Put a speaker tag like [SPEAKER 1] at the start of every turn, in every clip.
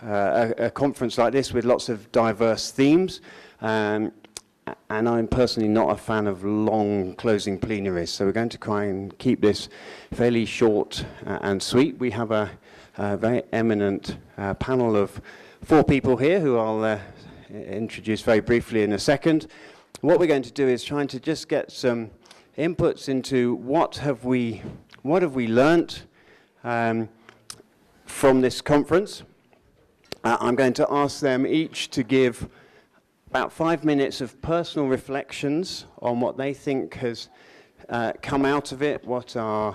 [SPEAKER 1] a conference like this with lots of diverse themes. And I'm personally not a fan of long closing plenaries, so we're going to try and keep this fairly short and sweet. We have a very eminent panel of 4 people here who I'll introduce very briefly in a second. What we're going to do is trying to just get some inputs into what have we learnt from this conference. I'm going to ask them each to give about 5 minutes of personal reflections on what they think has come out of it, what are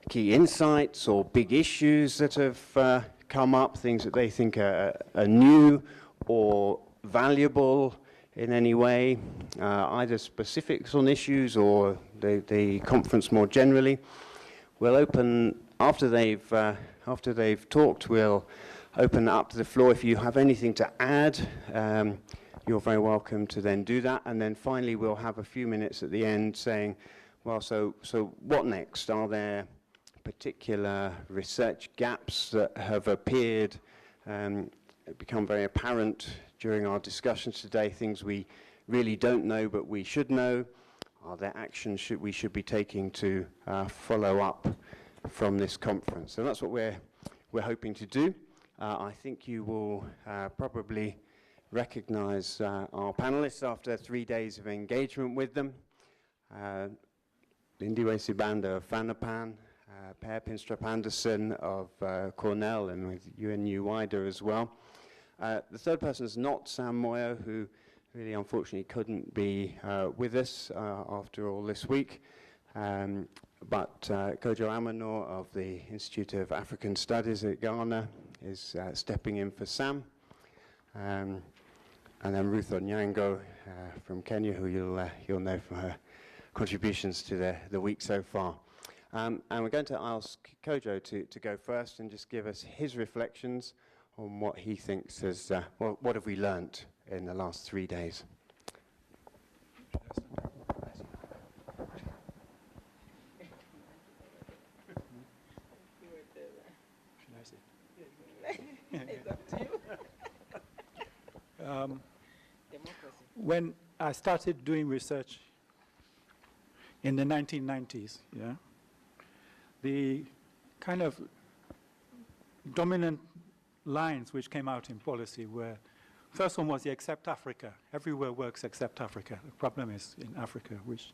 [SPEAKER 1] key insights or big issues that have come up, things that they think are new or valuable in any way, either specifics on issues or the conference more generally. We'll open, after they've talked, we'll open up to the floor. If you have anything to add, you're very welcome to then do that. And then finally, we'll have a few minutes at the end saying, well, so what next? Are there particular research gaps that have appeared, become very apparent during our discussions today, things we really don't know but we should know? Are there actions we should be taking to follow up from this conference? So that's what we're hoping to do. I think you will probably recognize our panelists after 3 days of engagement with them. Lindiwe Sibanda of FANRPAN, Pinstrup-Andersen of Cornell and with UNU-WIDER as well. The third person is not Sam Moyo, who really unfortunately couldn't be with us after all this week. But Kojo Amanor of the Institute of African Studies at Ghana is stepping in for Sam. And then Ruth Oniango from Kenya, who you'll know from her contributions to the week so far. And we're going to ask Kojo to go first and just give us his reflections on what he thinks has, what have we learnt in the last 3 days.
[SPEAKER 2] When I started doing research in the 1990s, the kind of dominant lines which came out in policy were, first one was the accept Africa. Everywhere works except Africa. The problem is in Africa, which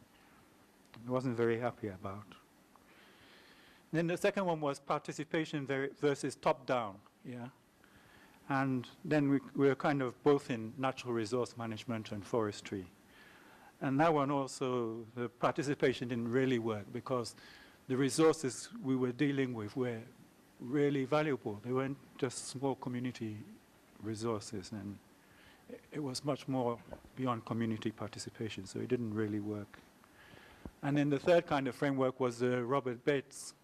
[SPEAKER 2] I wasn't very happy about. Then the second one was participation versus top-down, And then we were kind of both in natural resource management and forestry. And that one also, the participation didn't really work because the resources we were dealing with were really valuable. They weren't just small community resources, and it was much more beyond community participation, so it didn't really work. And then the third kind of framework was Robert Bates'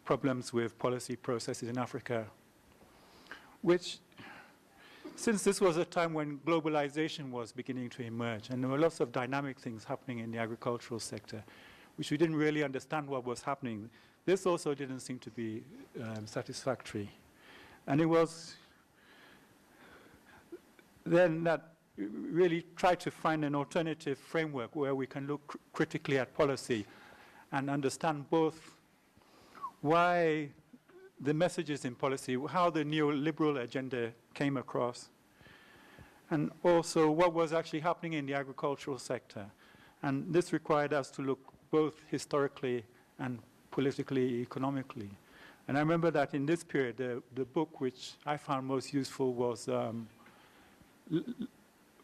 [SPEAKER 2] problems with policy processes in Africa, which, since this was a time when globalization was beginning to emerge, and there were lots of dynamic things happening in the agricultural sector, which we didn't really understand what was happening, this also didn't seem to be satisfactory. And it was then that we really tried to find an alternative framework where we can look critically at policy and understand both why the messages in policy, how the neoliberal agenda came across, and also what was actually happening in the agricultural sector. And this required us to look both historically and politically, economically. And I remember that in this period, the book which I found most useful was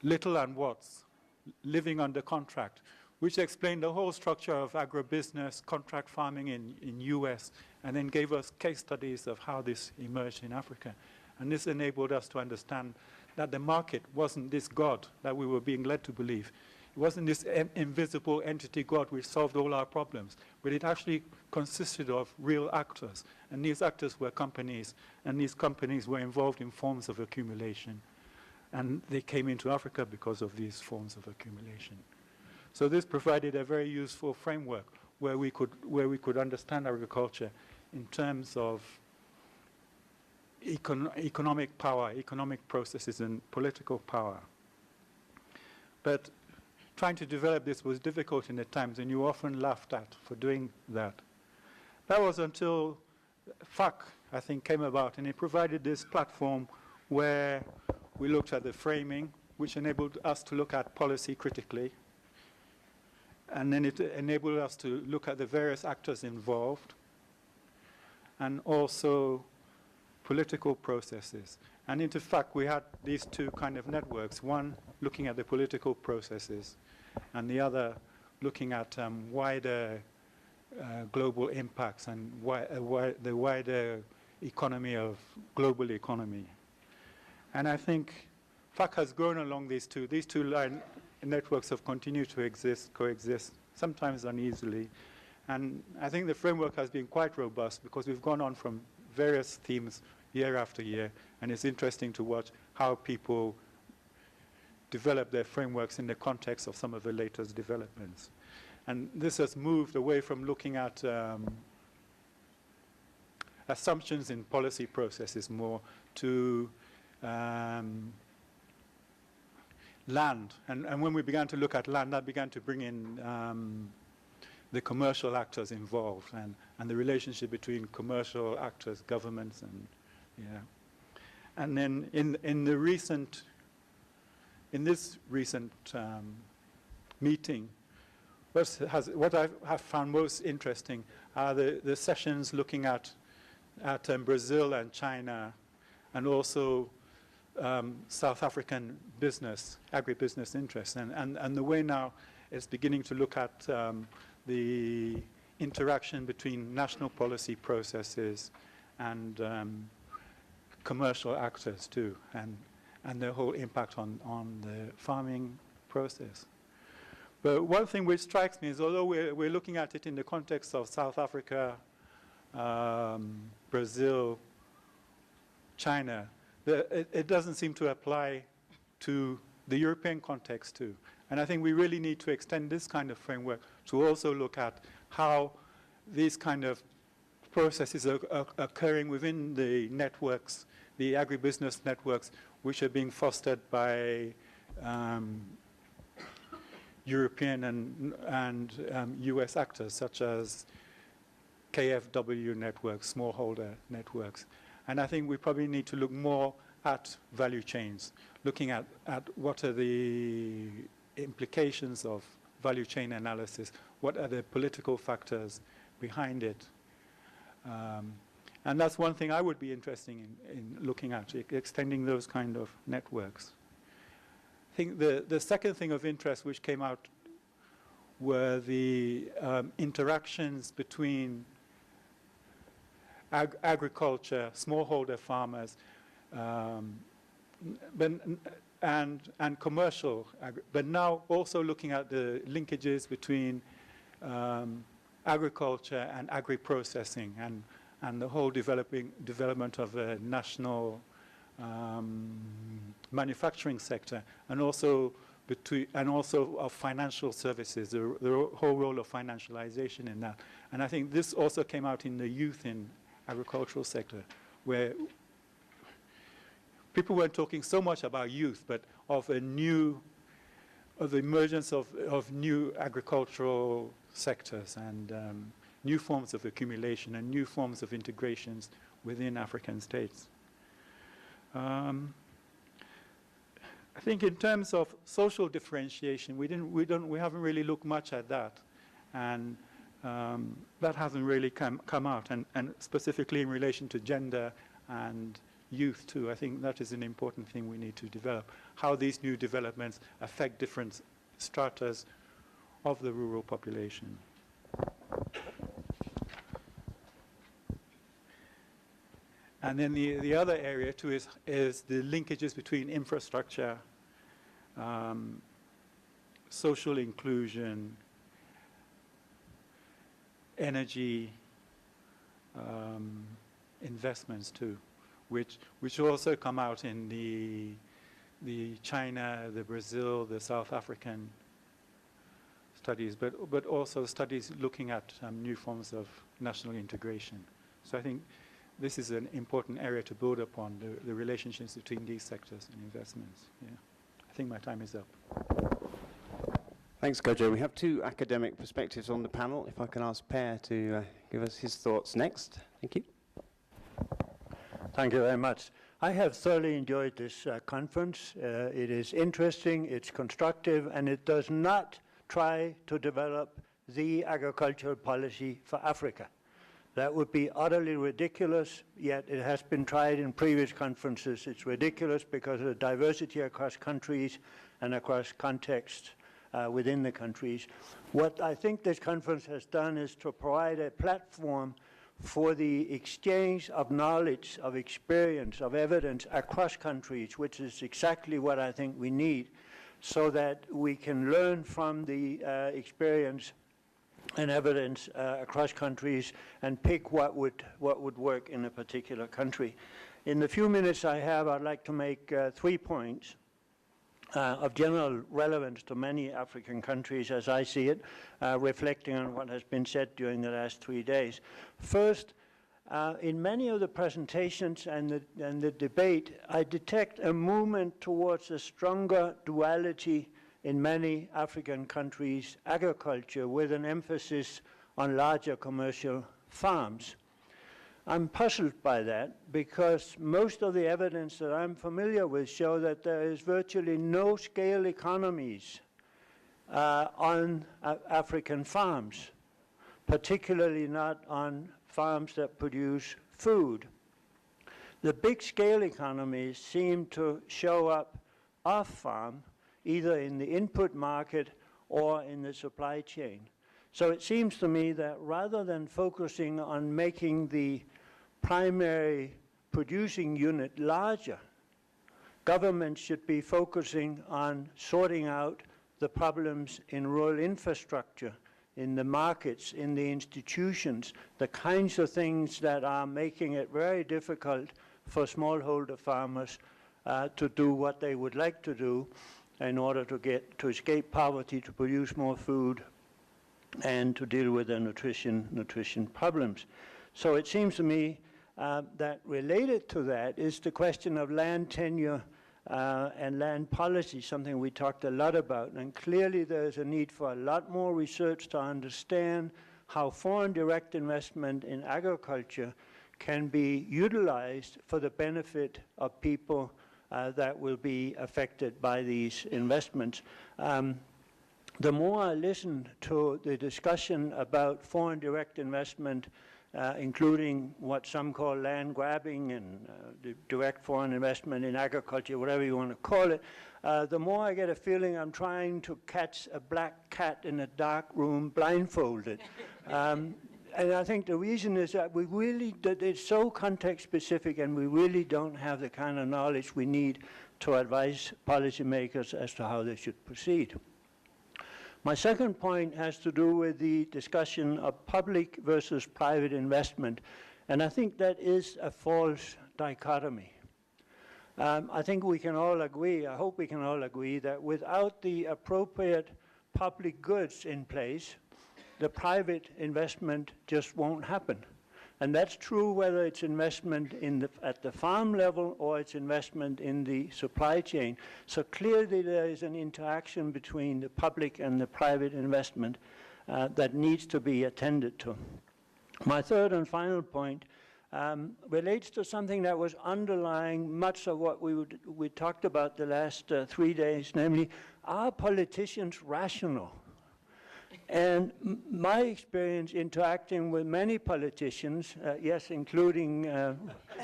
[SPEAKER 2] Little and Watts, Living Under Contract, which explained the whole structure of agribusiness, contract farming in US, and then gave us case studies of how this emerged in Africa. And this enabled us to understand that the market wasn't this God that we were being led to believe. It wasn't this invisible entity God which solved all our problems, but it actually consisted of real actors. And these actors were companies, and these companies were involved in forms of accumulation. And they came into Africa because of these forms of accumulation. So this provided a very useful framework where we could understand agriculture in terms of economic power, economic processes, and political power. But trying to develop this was difficult in the times, and you were often laughed at for doing that. That was until FAC, I think, came about, and it provided this platform where we looked at the framing, which enabled us to look at policy critically, and then it enabled us to look at the various actors involved, and also political processes. And in fact, we had these two kind of networks, one looking at the political processes, and the other looking at wider global impacts and the wider economy of global economy. And I think FAC has grown along these two. These two networks have continued to coexist, sometimes uneasily. And I think the framework has been quite robust because we've gone on from various themes year after year, and it's interesting to watch how people develop their frameworks in the context of some of the latest developments. And this has moved away from looking at assumptions in policy processes more to land. And when we began to look at land, that began to bring in the commercial actors involved and the relationship between commercial actors, governments, and And then in this recent meeting, what I have found most interesting are the sessions looking at Brazil and China, and also South African business, agribusiness interests, and the way now it's beginning to look at the interaction between national policy processes and commercial actors too, and the whole impact on the farming process. But one thing which strikes me is, although we're looking at it in the context of South Africa, Brazil, China, it doesn't seem to apply to the European context too. And I think we really need to extend this kind of framework to also look at how these kind of processes are occurring within the networks, the agribusiness networks, which are being fostered by European and US actors, such as KFW networks, smallholder networks. And I think we probably need to look more at value chains, looking at what are the implications of value chain analysis, what are the political factors behind it. And that's one thing I would be interested in looking at, extending those kind of networks. I think the second thing of interest which came out were the interactions between agriculture, smallholder farmers, and commercial, but now also looking at the linkages between agriculture and agri-processing and the whole development of a national manufacturing sector, and also of financial services, the whole role of financialization in that. And I think this also came out in the youth in agricultural sector, where people weren't talking so much about youth, but of the emergence of new agricultural sectors and new forms of accumulation and new forms of integrations within African states. I think in terms of social differentiation, we haven't really looked much at that, and that hasn't really come out, and specifically in relation to gender and youth too. I think that is an important thing we need to develop, how these new developments affect different stratas of the rural population. And then the other area too is the linkages between infrastructure, social inclusion, energy, investments too, which also come out in the China, the Brazil, the South African studies, but also studies looking at new forms of national integration. So I think this is an important area to build upon, the relationships between these sectors and investments. Yeah. I think my time is up.
[SPEAKER 1] Thanks, Kojo. We have two academic perspectives on the panel. If I can ask Per to give us his thoughts next. Thank you.
[SPEAKER 3] Thank you very much. I have thoroughly enjoyed this conference. It is interesting, it's constructive, and it does not try to develop the agricultural policy for Africa. That would be utterly ridiculous, yet it has been tried in previous conferences. It's ridiculous because of the diversity across countries and across contexts within the countries. What I think this conference has done is to provide a platform for the exchange of knowledge, of experience, of evidence across countries, which is exactly what I think we need, so that we can learn from the experience and evidence across countries and pick what would work in a particular country. In the few minutes I have, I'd like to make 3 points of general relevance to many African countries as I see it, reflecting on what has been said during the last 3 days. First, in many of the presentations and the debate, I detect a movement towards a stronger duality in many African countries, agriculture with an emphasis on larger commercial farms. I'm puzzled by that because most of the evidence that I'm familiar with show that there is virtually no scale economies on African farms, particularly not on farms that produce food. The big scale economies seem to show up off-farm, either in the input market or in the supply chain. So it seems to me that rather than focusing on making the primary producing unit larger, governments should be focusing on sorting out the problems in rural infrastructure, in the markets, in the institutions, the kinds of things that are making it very difficult for smallholder farmers to do what they would like to do in order to escape poverty, to produce more food, and to deal with their nutrition problems. So it seems to me that related to that is the question of land tenure and land policy, something we talked a lot about. And clearly there is a need for a lot more research to understand how foreign direct investment in agriculture can be utilized for the benefit of people that will be affected by these investments. The more I listen to the discussion about foreign direct investment, including what some call land grabbing and the direct foreign investment in agriculture, whatever you want to call it, the more I get a feeling I'm trying to catch a black cat in a dark room blindfolded. And I think the reason is that that it's so context specific and we really don't have the kind of knowledge we need to advise policymakers as to how they should proceed. My second point has to do with the discussion of public versus private investment, and I think that is a false dichotomy. I think we can all agree, I hope we can all agree, that without the appropriate public goods in place, the private investment just won't happen. And that's true whether it's investment at the farm level or it's investment in the supply chain. So clearly there is an interaction between the public and the private investment that needs to be attended to. My third and final point relates to something that was underlying much of what we talked about the last 3 days, namely, are politicians rational? And my experience interacting with many politicians, yes, including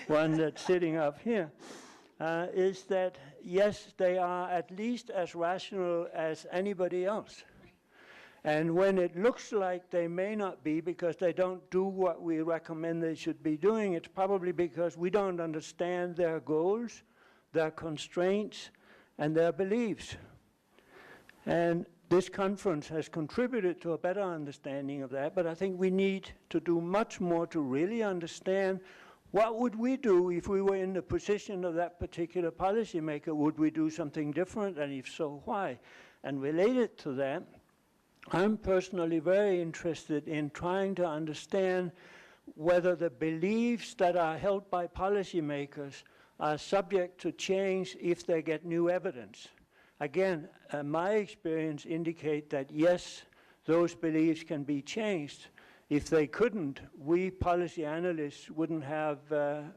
[SPEAKER 3] one that's sitting up here, is that, yes, they are at least as rational as anybody else. And when it looks like they may not be because they don't do what we recommend they should be doing, it's probably because we don't understand their goals, their constraints, and their beliefs. And this conference has contributed to a better understanding of that, but I think we need to do much more to really understand what would we do if we were in the position of that particular policymaker. Would we do something different, and if so, why? And related to that, I'm personally very interested in trying to understand whether the beliefs that are held by policymakers are subject to change if they get new evidence. Again, my experience indicate that yes, those beliefs can be changed. If they couldn't, we policy analysts wouldn't have a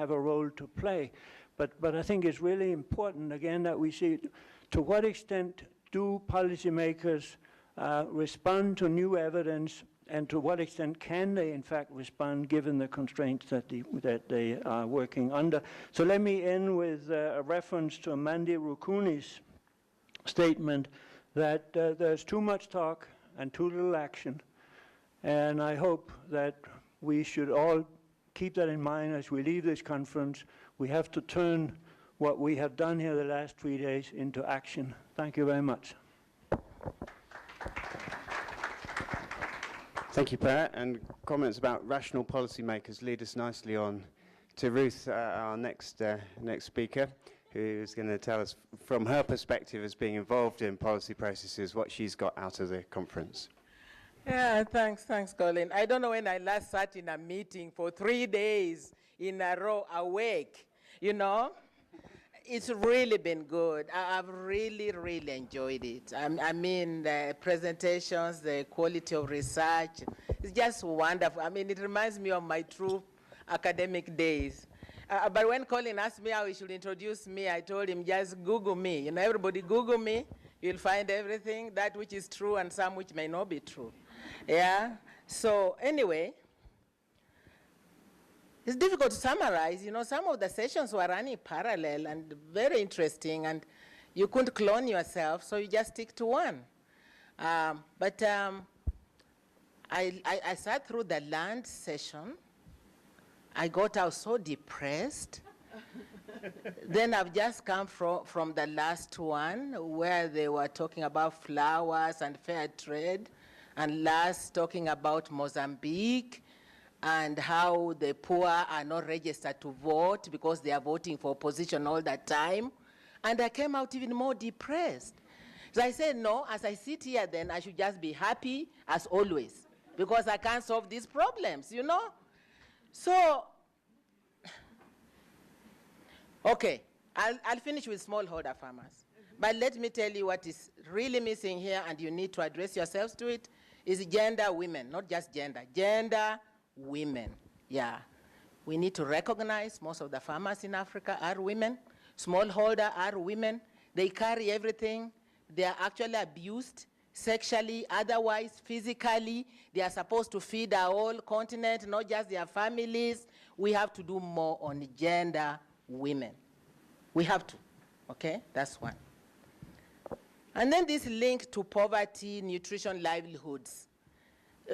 [SPEAKER 3] role to play. But I think it's really important, again, that we see to what extent do policymakers respond to new evidence, and to what extent can they, in fact, respond given the constraints that they are working under. So let me end with a reference to Mandi Rukuni's statement that there's too much talk and too little action. And I hope that we should all keep that in mind as we leave this conference. We have to turn what we have done here the last 3 days into action. Thank you very much.
[SPEAKER 1] Thank you, Per. And comments about rational policymakers lead us nicely on to Ruth, our next speaker, who is going to tell us from her perspective as being involved in policy processes what she's got out of the conference.
[SPEAKER 4] Yeah, thanks, Colin. I don't know when I last sat in a meeting for 3 days in a row awake, you know. It's really been good. I've really, really enjoyed it. I mean, the presentations, the quality of research, it's just wonderful. I mean, it reminds me of my true academic days. But when Colin asked me how he should introduce me, I told him, just Google me. You know, everybody Google me. You'll find everything, that which is true and some which may not be true. Yeah? So anyway, it's difficult to summarize. You know, some of the sessions were running parallel and very interesting, and you couldn't clone yourself, so you just stick to one. I sat through the land session. I got out so depressed. Then I've just come from the last one where they were talking about flowers and fair trade, and last talking about Mozambique and how the poor are not registered to vote because they are voting for opposition all the time. And I came out even more depressed. So I said, no, as I sit here then, I should just be happy as always because I can't solve these problems, you know? So, okay, I'll finish with smallholder farmers. But let me tell you what is really missing here, and you need to address yourselves to it, is gender women, not just gender women. Yeah. We need to recognize most of the farmers in Africa are women. Smallholder are women. They carry everything. They are actually abused sexually, otherwise, physically. They are supposed to feed our whole continent, not just their families. We have to do more on gender women. We have to, okay? That's one. And then this link to poverty, nutrition, livelihoods.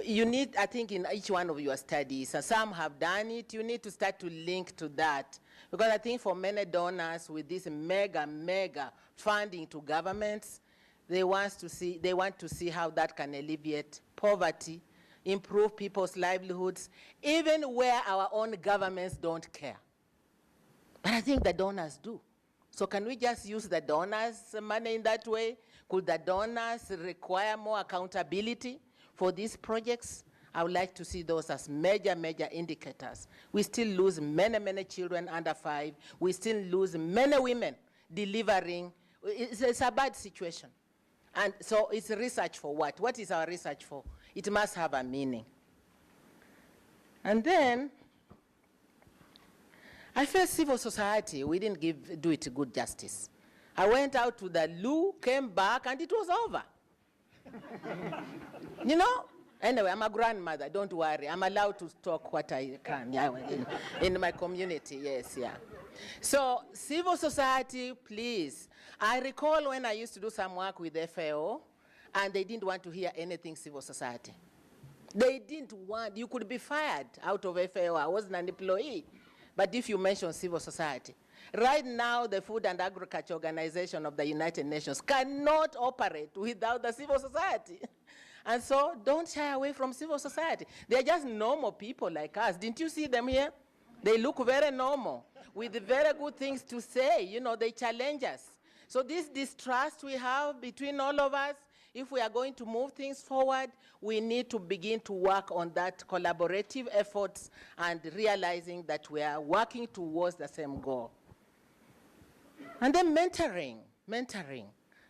[SPEAKER 4] You need, I think, in each one of your studies, and some have done it, you need to start to link to that. Because I think for many donors with this mega funding to governments, they want to see how that can alleviate poverty, improve people's livelihoods, even where our own governments don't care. But I think the donors do. So can we just use the donors' money in that way? Could the donors require more accountability for these projects? I would like to see those as major indicators. We still lose many children under 5. We still lose many women delivering. It's a bad situation. And so it's research for what? What is our research for? It must have a meaning. And then, I felt civil society, we didn't do it good justice. I went out to the loo, came back, and it was over. You know? Anyway, I'm a grandmother, don't worry. I'm allowed to talk what I can in my community, yes, yeah. So, civil society, please. I recall when I used to do some work with FAO, and they didn't want to hear anything civil society. They didn't want, you could be fired out of FAO. I wasn't an employee. But if you mention civil society, right now the Food and Agriculture Organization of the United Nations cannot operate without the civil society. And so don't shy away from civil society. They're just normal people like us. Didn't you see them here? They look very normal with very good things to say. You know, they challenge us. So this distrust we have between all of us, if we are going to move things forward, we need to begin to work on that collaborative efforts and realizing that we are working towards the same goal. And then mentoring.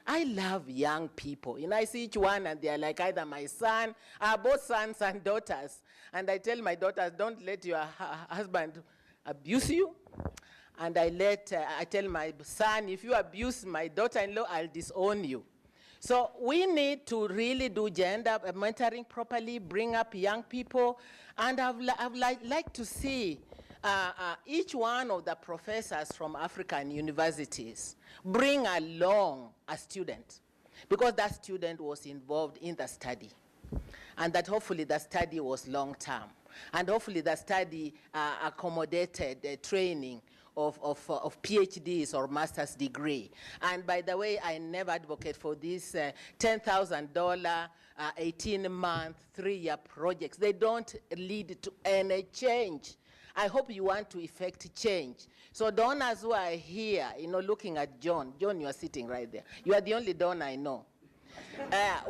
[SPEAKER 4] I love young people. You know, I see each one and they're like either my son, both sons and daughters. And I tell my daughters, don't let your husband abuse you. And I tell my son, if you abuse my daughter-in-law, I'll disown you. So we need to really do gender mentoring properly, bring up young people. And I'd like to see each one of the professors from African universities bring along a student, because that student was involved in the study, and that hopefully the study was long-term, and hopefully the study accommodated training of PhDs or master's degree. And by the way, I never advocate for these $10,000, 18-month, 3-year projects. They don't lead to any change. I hope you want to effect change. So donors who are here, you know, looking at John. John, you are sitting right there. You are the only donor I know.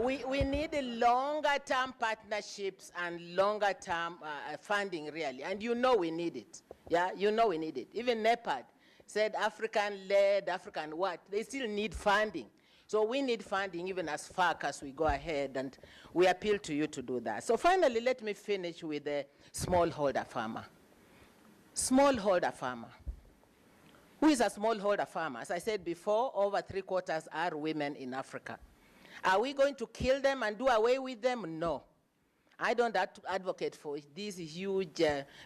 [SPEAKER 4] We need longer-term partnerships and longer-term funding, really. And you know we need it. Yeah, you know we need it. Even NEPAD said African-led, African what? They still need funding. So we need funding even as far as we go ahead, and we appeal to you to do that. So finally, let me finish with the smallholder farmer. Smallholder farmer. Who is a smallholder farmer? As I said before, over 3/4 are women in Africa. Are we going to kill them and do away with them? No. I don't advocate for these huge,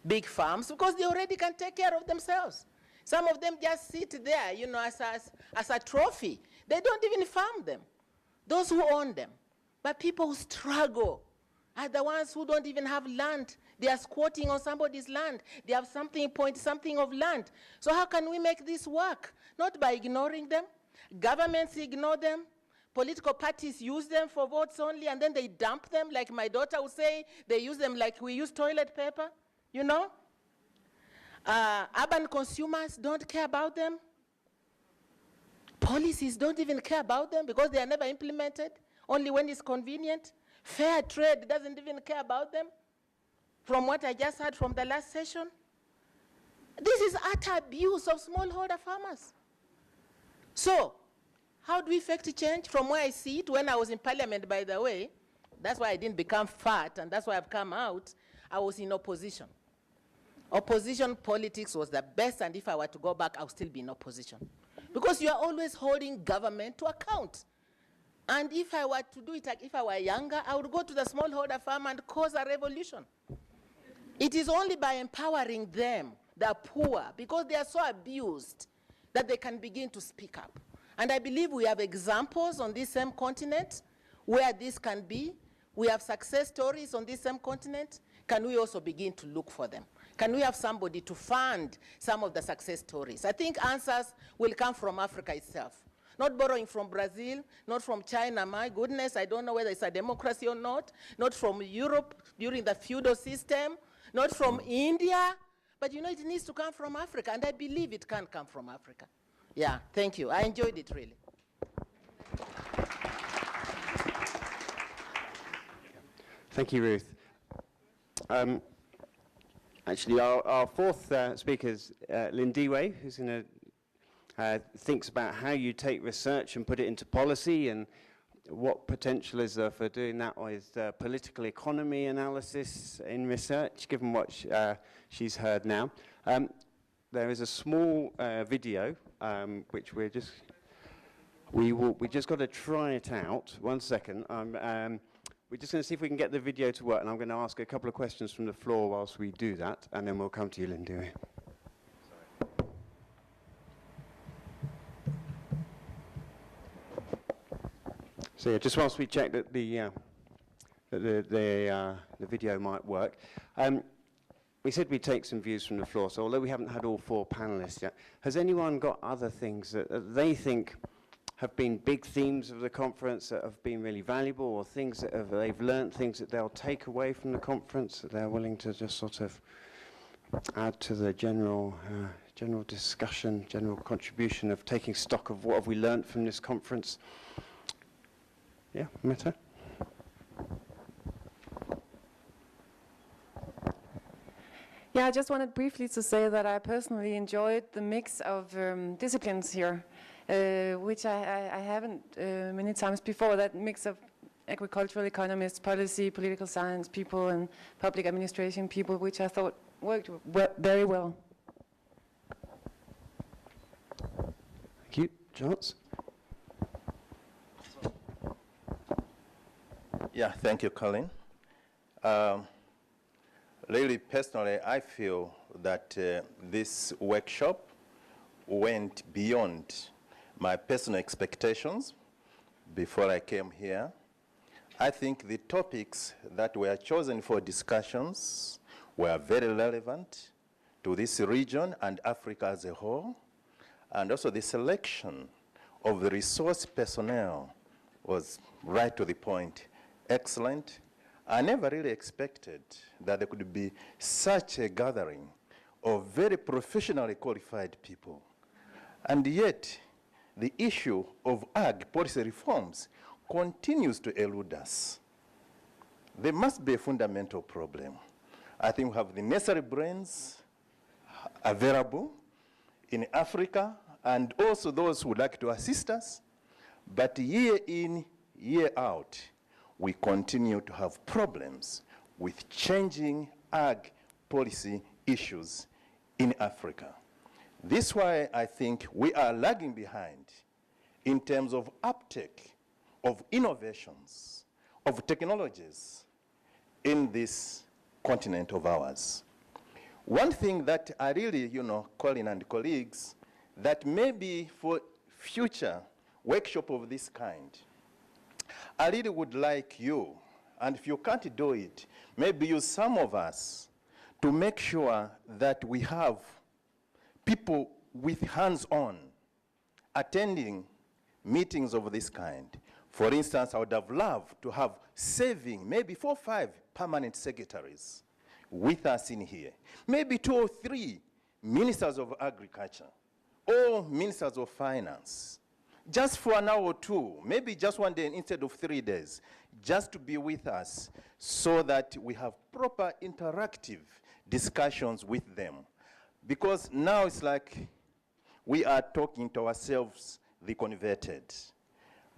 [SPEAKER 4] big farms, because they already can take care of themselves. Some of them just sit there, you know, as a trophy. They don't even farm them, those who own them. But people who struggle are the ones who don't even have land. They are squatting on somebody's land. They have something of land. So how can we make this work? Not by ignoring them. Governments ignore them. Political parties use them for votes only, and then they dump them, like my daughter would say. They use them like we use toilet paper, you know? Urban consumers don't care about them. Policies don't even care about them because they are never implemented, only when it's convenient. Fair trade doesn't even care about them, from what I just heard from the last session. This is utter abuse of smallholder farmers. So, how do we effect change? From where I see it, when I was in parliament, by the way, that's why I didn't become fat, and that's why I've come out, I was in opposition. Opposition politics was the best, and if I were to go back, I would still be in opposition. Because you are always holding government to account. And if I were to do it, if I were younger, I would go to the smallholder farm and cause a revolution. It is only by empowering them, the poor, because they are so abused, that they can begin to speak up. And I believe we have examples on this same continent where this can be. We have success stories on this same continent. Can we also begin to look for them? Can we have somebody to fund some of the success stories? I think answers will come from Africa itself. Not borrowing from Brazil, not from China. My goodness, I don't know whether it's a democracy or not. Not from Europe during the feudal system. Not from India. But you know, it needs to come from Africa, and I believe it can come from Africa. Yeah, thank you. I enjoyed it, really.
[SPEAKER 1] Thank you, Ruth. Actually, our fourth speaker is Lindiwe, who's going to thinks about how you take research and put it into policy, and what potential is there for doing that with political economy analysis in research, given what she's heard now. There is a small video which we just got to try it out. 1 second. We're just going to see if we can get the video to work, and I'm going to ask a couple of questions from the floor whilst we do that, and then we'll come to you, Lindiwe. So yeah, just whilst we check that the video might work. We said we'd take some views from the floor, so although we haven't had all 4 panellists yet, has anyone got other things that they think have been big themes of the conference that have been really valuable, or things that they've learned, things that they'll take away from the conference that they're willing to just sort of add to the general discussion, general contribution of taking stock of what have we learned from this conference? Yeah, Meta.
[SPEAKER 5] Yeah, I just wanted briefly to say that I personally enjoyed the mix of disciplines here, which I haven't many times before, that mix of agricultural economists, policy, political science people, and public administration people, which I thought worked very well.
[SPEAKER 1] Thank you. Charles?
[SPEAKER 6] Yeah, thank you, Colin. Really, personally, I feel that this workshop went beyond my personal expectations before I came here. I think the topics that were chosen for discussions were very relevant to this region and Africa as a whole, and also the selection of the resource personnel was right to the point, excellent. I never really expected that there could be such a gathering of very professionally qualified people. And yet, the issue of ag policy reforms continues to elude us. There must be a fundamental problem. I think we have the necessary brains available in Africa, and also those who would like to assist us, but year in, year out, we continue to have problems with changing ag policy issues in Africa. This is why I think we are lagging behind in terms of uptake of innovations, of technologies in this continent of ours. One thing that I really, Colin and colleagues, that maybe for future workshop of this kind, I really would like you, and if you can't do it, maybe use some of us to make sure that we have people with hands-on attending meetings of this kind. For instance, I would have loved to have saving maybe 4 or 5 permanent secretaries with us in here. Maybe 2 or 3 ministers of agriculture or ministers of finance. Just for an hour or 2, maybe just one day instead of 3 days, just to be with us so that we have proper interactive discussions with them. Because now it's like we are talking to ourselves, the converted.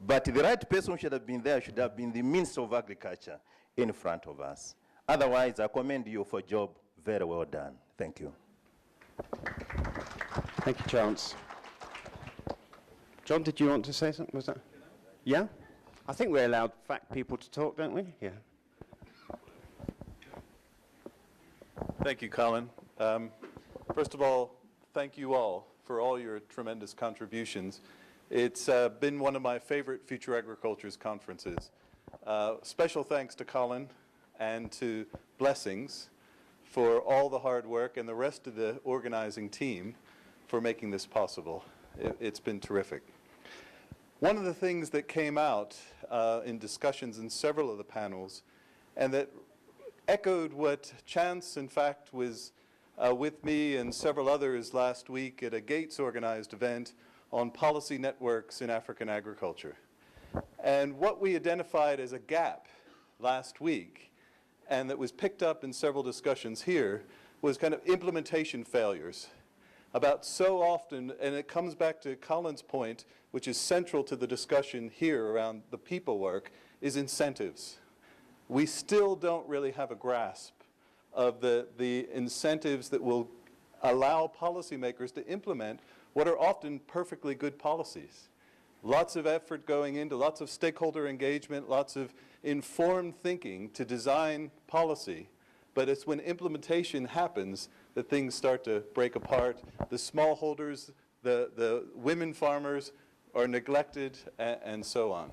[SPEAKER 6] But the right person who should have been there should have been the Minister of Agriculture in front of us. Otherwise, I commend you for a job very well done. Thank you.
[SPEAKER 1] Thank you, Charles. John, did you want to say something? Was that? Yeah? I think we're allowed fact people to talk, don't we? Yeah.
[SPEAKER 7] Thank you, Colin. First of all, thank you all for all your tremendous contributions. It's been one of my favorite Future Agriculture's conferences. Special thanks to Colin and to Blessings for all the hard work and the rest of the organizing team for making this possible. It's been terrific. One of the things that came out in discussions in several of the panels, and that echoed what Chance, in fact, was with me and several others last week at a Gates-organized event on policy networks in African agriculture. And what we identified as a gap last week, and that was picked up in several discussions here, was kind of implementation failures. About so often, and it comes back to Colin's point, which is central to the discussion here around the people work, is incentives. We still don't really have a grasp of the incentives that will allow policymakers to implement what are often perfectly good policies. Lots of effort going into, lots of stakeholder engagement, lots of informed thinking to design policy, but it's when implementation happens that things start to break apart. The smallholders, the women farmers are neglected, and so on.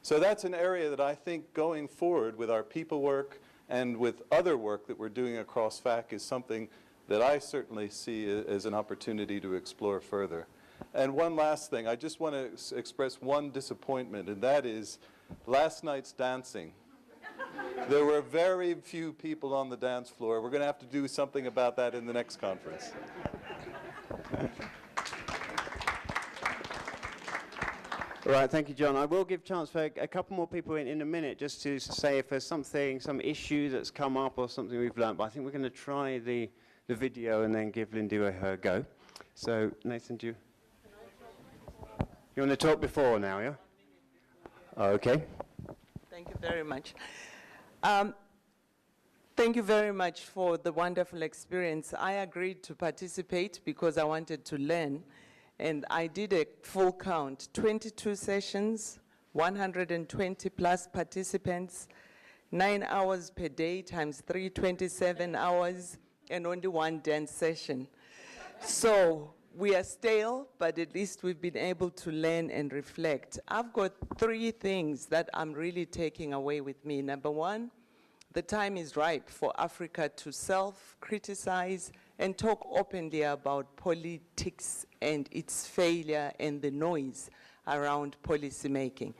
[SPEAKER 7] So that's an area that I think going forward with our people work and with other work that we're doing across FAC is something that I certainly see as an opportunity to explore further. And one last thing, I just want to express one disappointment, and that is last night's dancing. There were very few people on the dance floor. We're going to have to do something about that in the next conference.
[SPEAKER 1] All right, thank you, John. I will give chance for a couple more people in a minute just to say if there's something, some issue that's come up or something we've learned. But I think we're going to try the video and then give Lindiwe her go. So, Nathan, do you want to talk before now, yeah? Oh, okay.
[SPEAKER 8] Thank you very much. Thank you very much for the wonderful experience. I agreed to participate because I wanted to learn, and I did a full count, 22 sessions, 120 plus participants, 9 hours per day times 3, 27 hours, and only one dance session. So we are stale, but at least we've been able to learn and reflect. I've got 3 things that I'm really taking away with me. Number 1, the time is ripe for Africa to self-criticize and talk openly about politics and its failure and the noise around policy making.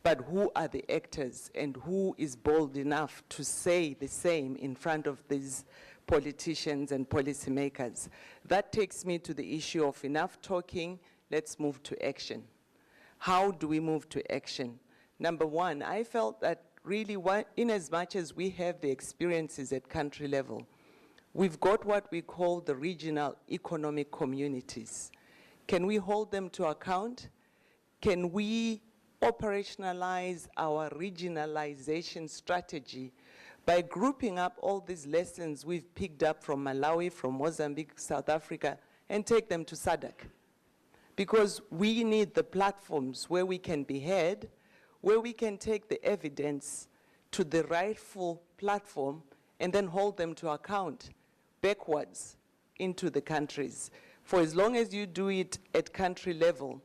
[SPEAKER 8] But who are the actors and who is bold enough to say the same in front of these politicians and policymakers? That takes me to the issue of enough talking, let's move to action. How do we move to action? Number 1, I felt that really, in as much as we have the experiences at country level, we've got what we call the regional economic communities. Can we hold them to account? Can we operationalize our regionalization strategy by grouping up all these lessons we've picked up from Malawi, from Mozambique, South Africa, and take them to SADC? Because we need the platforms where we can be heard, where we can take the evidence to the rightful platform and then hold them to account backwards into the countries. For as long as you do it at country level,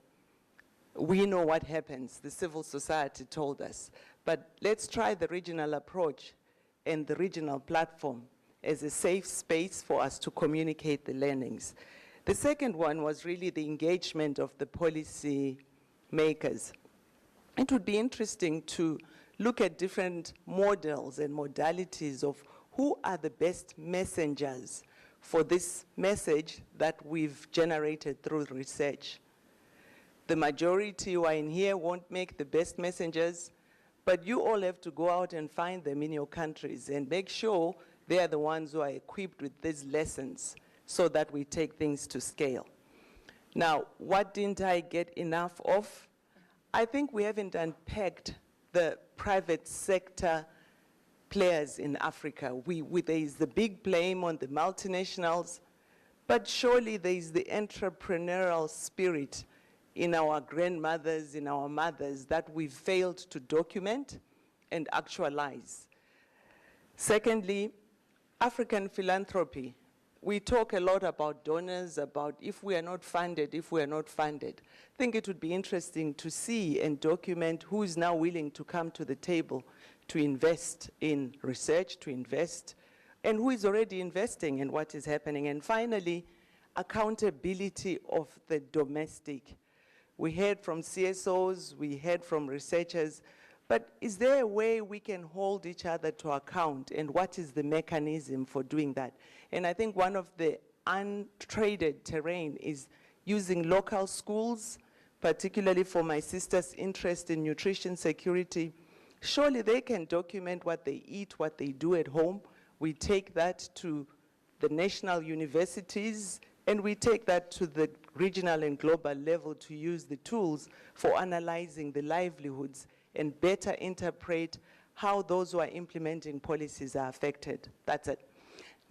[SPEAKER 8] we know what happens. The civil society told us. But let's try the regional approach and the regional platform as a safe space for us to communicate the learnings. The second one was really the engagement of the policy makers. It would be interesting to look at different models and modalities of who are the best messengers for this message that we've generated through research. The majority who are in here won't make the best messengers, but you all have to go out and find them in your countries and make sure they are the ones who are equipped with these lessons so that we take things to scale. Now, what didn't I get enough of? I think we haven't unpacked the private sector players in Africa. There is the big blame on the multinationals, but surely there is the entrepreneurial spirit in our grandmothers, in our mothers, that we've failed to document and actualize. Secondly, African philanthropy. We talk a lot about donors, about if we are not funded, if we are not funded. I think it would be interesting to see and document who is now willing to come to the table to invest in research, to invest, and who is already investing in what is happening. And finally, accountability of the domestic. We heard from CSOs, we heard from researchers, but is there a way we can hold each other to account, and what is the mechanism for doing that? And I think one of the untraded terrain is using local schools, particularly for my sister's interest in nutrition security. Surely they can document what they eat, what they do at home. We take that to the national universities, and we take that to the regional and global level to use the tools for analyzing the livelihoods and better interpret how those who are implementing policies are affected. That's it.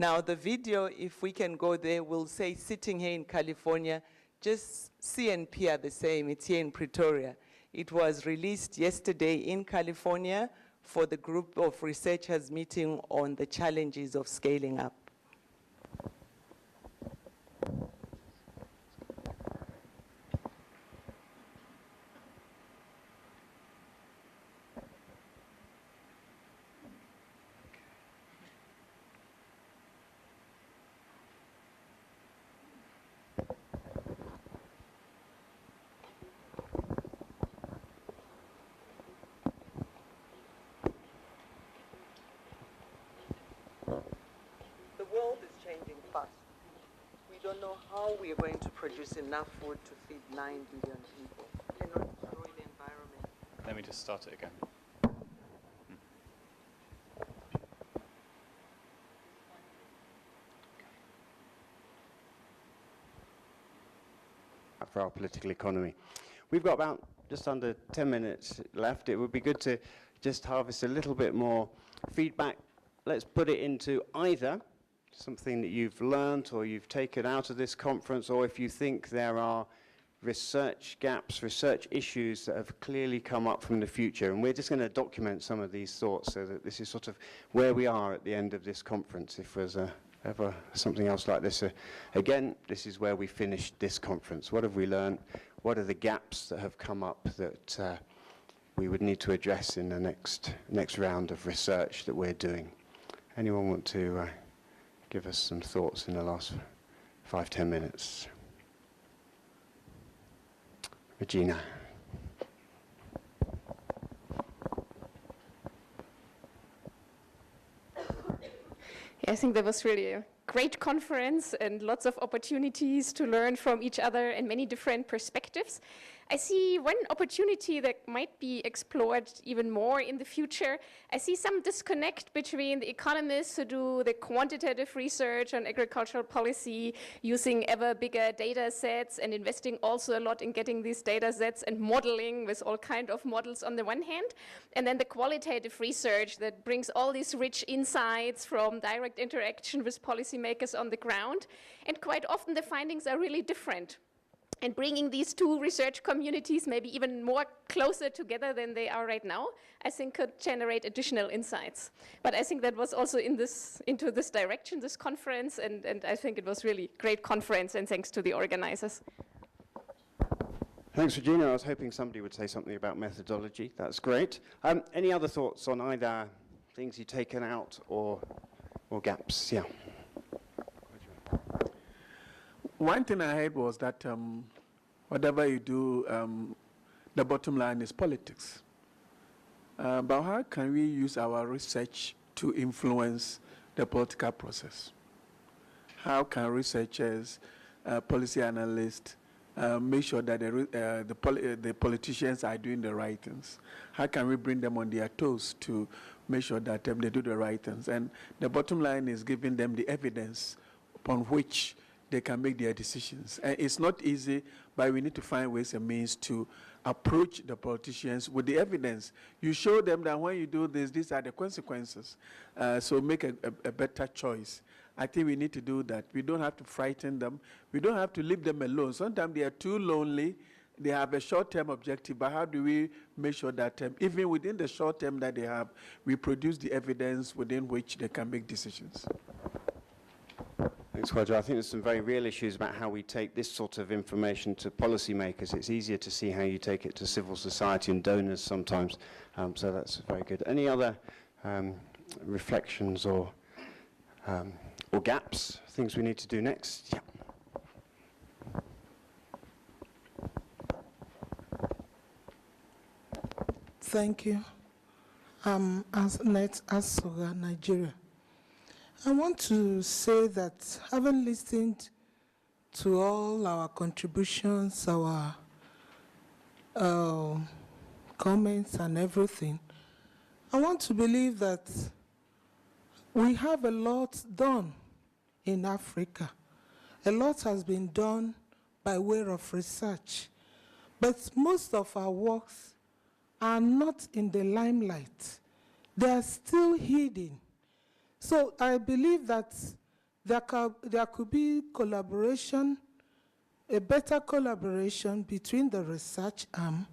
[SPEAKER 8] Now the video, if we can go there, will say sitting here in California, just CNP are the same, it's here in Pretoria. It was released yesterday in California for the group of researchers meeting on the challenges of scaling up. Don't know how we are going to produce enough food to feed 9 billion people. We cannot destroy the environment.
[SPEAKER 9] Let me just start it again.
[SPEAKER 1] For our political economy. We've got about just under 10 minutes left. It would be good to just harvest a little bit more feedback. Let's put it into either something that you've learned or you've taken out of this conference, or if you think there are research gaps, research issues that have clearly come up from the future. And we're just going to document some of these thoughts so that this is sort of where we are at the end of this conference. If there's ever something else like this, again, this is where we finished this conference. What have we learned? What are the gaps that have come up that we would need to address in the next round of research that we're doing? Anyone want to give us some thoughts in the last 5-10 minutes? Regina.
[SPEAKER 10] I think that was really a great conference and lots of opportunities to learn from each other and many different perspectives. I see one opportunity that might be explored even more in the future. I see some disconnect between the economists who do the quantitative research on agricultural policy, using ever bigger data sets and investing also a lot in getting these data sets and modeling with all kinds of models on the one hand, and then the qualitative research that brings all these rich insights from direct interaction with policymakers on the ground. And quite often the findings are really different. And bringing these two research communities maybe even more closer together than they are right now, I think could generate additional insights. But I think that was also into this direction, this conference, and I think it was really great conference, and thanks to the organizers.
[SPEAKER 1] Thanks, Regina. I was hoping somebody would say something about methodology. That's great. Any other thoughts on either things you've taken out or gaps? Yeah.
[SPEAKER 11] One thing I heard was that whatever you do, the bottom line is politics. But how can we use our research to influence the political process? How can researchers, policy analysts, make sure that the politicians are doing the right things? How can we bring them on their toes to make sure that they do the right things? And the bottom line is giving them the evidence upon which they can make their decisions. And it's not easy, but we need to find ways and means to approach the politicians with the evidence. You show them that when you do this, these are the consequences. So make a better choice. I think we need to do that. We don't have to frighten them. We don't have to leave them alone. Sometimes they are too lonely. They have a short-term objective, but how do we make sure that even within the short term that they have, we produce the evidence within which they can make decisions?
[SPEAKER 1] Thanks, Kojo. I think there's some very real issues about how we take this sort of information to policymakers. It's easier to see how you take it to civil society and donors sometimes. So that's very good. Any other reflections or gaps, things we need to do next? Yeah.
[SPEAKER 12] Thank you. Net Asoga, Nigeria. I want to say that having listened to all our contributions, our comments and everything, I want to believe that we have a lot done in Africa. A lot has been done by way of research, but most of our works are not in the limelight. They are still hidden. So I believe that there could be collaboration, a better collaboration between the research arm,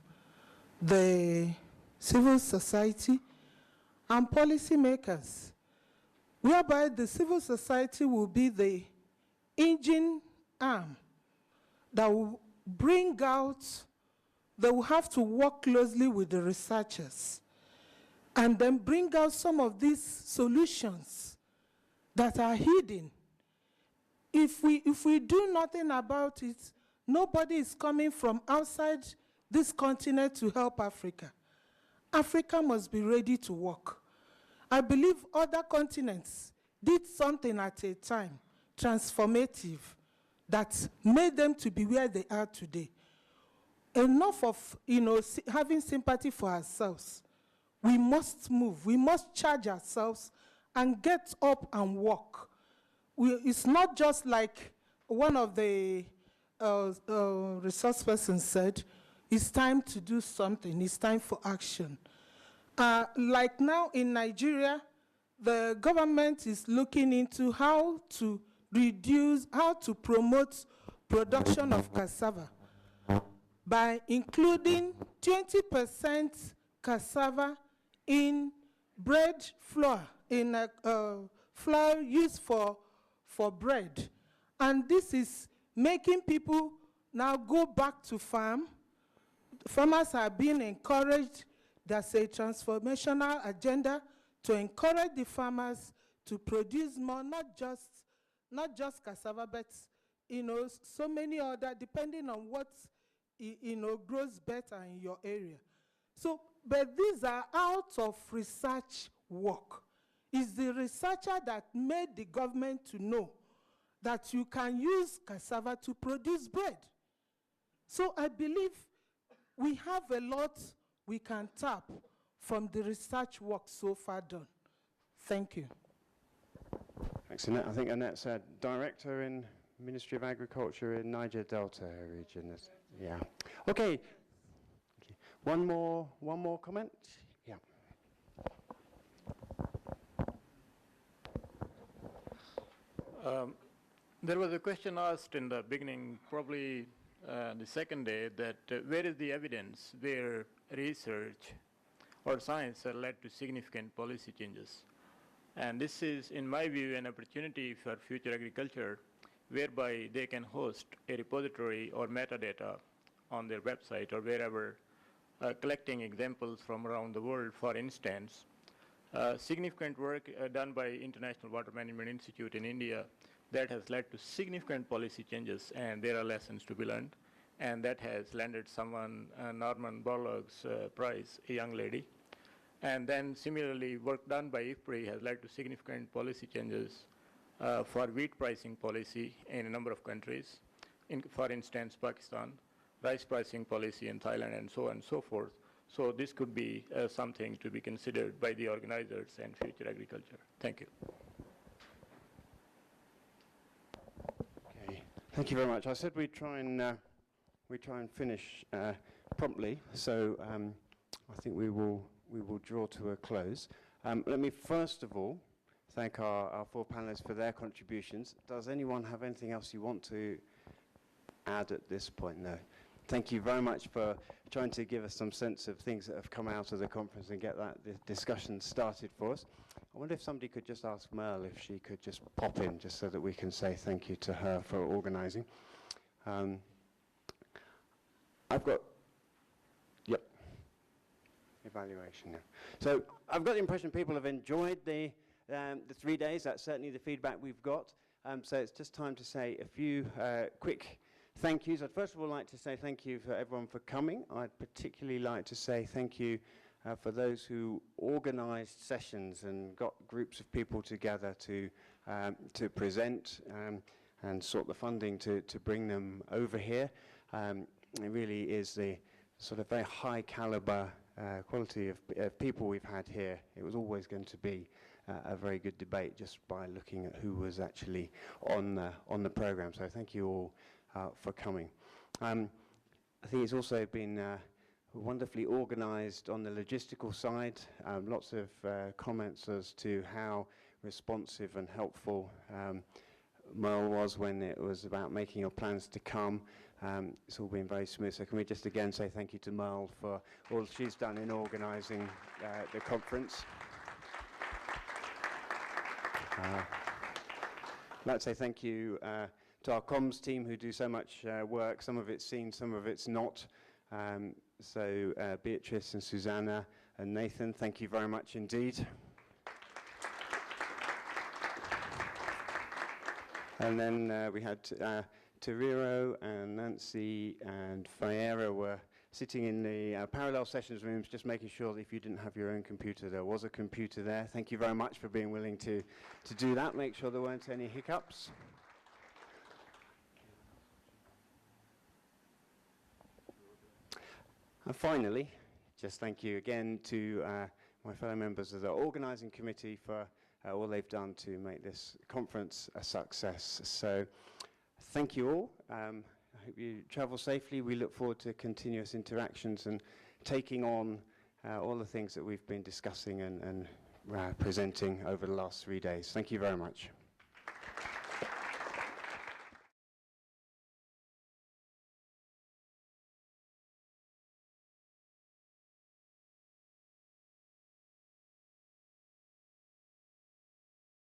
[SPEAKER 12] the civil society, and policymakers, whereby the civil society will be the engine arm that will bring out, they will have to work closely with the researchers and then bring out some of these solutions that are hidden. If we do nothing about it, nobody is coming from outside this continent to help Africa. Africa must be ready to work. I believe other continents did something at a time, transformative, that made them to be where they are today. enough of, having sympathy for ourselves. We must move. We must charge ourselves and get up and walk. It's not just like one of the resource persons said, it's time to do something. It's time for action. Like now in Nigeria, the government is looking into how to promote production of cassava by including 20% cassava in bread flour, in flour used for bread. And this is making people now go back to farm. Farmers are being encouraged. There's a transformational agenda to encourage the farmers to produce more, not just cassava, but so many other, depending on what grows better in your area. So, but these are out of research work. It's the researcher that made the government to know that you can use cassava to produce bread. So I believe we have a lot we can tap from the research work so far done. Thank you.
[SPEAKER 1] Thanks, Annette. I think Annette's a director in Ministry of Agriculture in Niger Delta region. Yeah. Okay. One more comment? Yeah.
[SPEAKER 9] There was a question asked in the beginning, probably the second day, that where is the evidence where research or science have led to significant policy changes? And this is, in my view, an opportunity for future agriculture, whereby they can host a repository or metadata on their website or wherever, collecting examples from around the world. For instance, significant work done by International Water Management Institute in India that has led to significant policy changes, and there are lessons to be learned. And that has landed someone, Norman Borlaug's prize, a young lady. And then similarly, work done by IFPRI has led to significant policy changes for wheat pricing policy in a number of countries, for instance, Pakistan, rice pricing policy in Thailand, and so on and so forth. So this could be something to be considered by the organizers and future agriculture. Thank you.
[SPEAKER 1] Okay. Thank you very much. I said we'd try and finish promptly, so I think we will draw to a close. Let me first of all thank our four panelists for their contributions. Does anyone have anything else you want to add at this point? No. Thank you very much for trying to give us some sense of things that have come out of the conference and get that discussion started for us. I wonder if somebody could just ask Merle if she could just pop in, just so that we can say thank you to her for organising. I've got, yep, evaluation, yeah. So I've got the impression people have enjoyed the 3 days. That's certainly the feedback we've got. So it's just time to say a few quick thank yous. I'd first of all like to say thank you for everyone for coming. I'd particularly like to say thank you for those who organised sessions and got groups of people together to present and sort the funding to bring them over here. It really is the sort of very high caliber quality of people we've had here. It was always going to be a very good debate just by looking at who was actually on the program. So thank you all for coming. I think it's also been wonderfully organised on the logistical side. Lots of comments as to how responsive and helpful Merle was when it was about making your plans to come. It's all been very smooth. So can we just again say thank you to Merle for all she's done in organising the conference. I'd like to say thank you to our comms team who do so much work. Some of it's seen, some of it's not. So Beatrice and Susanna and Nathan, thank you very much indeed. And then we had Teriro and Nancy and Fiera were sitting in the parallel sessions rooms, just making sure that if you didn't have your own computer, there was a computer there. Thank you very much for being willing to do that, make sure there weren't any hiccups. And finally, just thank you again to my fellow members of the organising committee for all they've done to make this conference a success. So thank you all. I hope you travel safely. We look forward to continuous interactions and taking on all the things that we've been discussing and presenting over the last 3 days. Thank you very much.